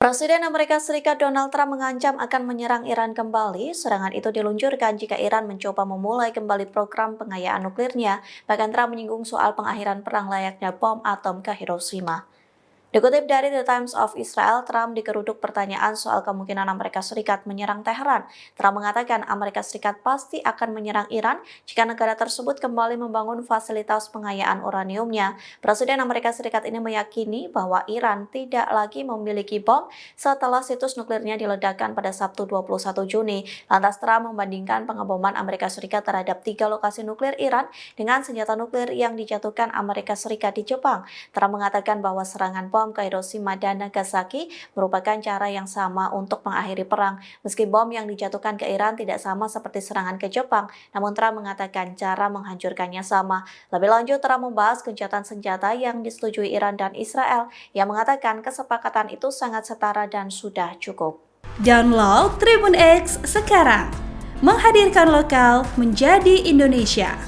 Presiden Amerika Serikat Donald Trump mengancam akan menyerang Iran kembali. Serangan itu diluncurkan jika Iran mencoba memulai kembali program pengayaan nuklirnya. Bahkan Trump menyinggung soal pengakhiran perang layaknya bom atom ke Hiroshima. Dikutip dari The Times of Israel, Trump digeruduk pertanyaan soal kemungkinan Amerika Serikat menyerang Teheran. Trump mengatakan Amerika Serikat pasti akan menyerang Iran jika negara tersebut kembali membangun fasilitas pengayaan uraniumnya. Presiden Amerika Serikat ini meyakini bahwa Iran tidak lagi memiliki bom setelah situs nuklirnya diledakkan pada Sabtu 21 Juni. Lantas Trump membandingkan pengeboman Amerika Serikat terhadap 3 lokasi nuklir Iran dengan senjata nuklir yang dijatuhkan Amerika Serikat di Jepang. Trump mengatakan bahwa serangan bom ke Hiroshima dan Nagasaki merupakan cara yang sama untuk mengakhiri perang. Meski bom yang dijatuhkan ke Iran tidak sama seperti serangan ke Jepang, namun Trump mengatakan cara menghancurkannya sama. Lebih lanjut, Trump membahas gencatan senjata yang disetujui Iran dan Israel, yang mengatakan kesepakatan itu sangat setara dan sudah cukup. Download Tribun X sekarang, menghadirkan lokal menjadi Indonesia.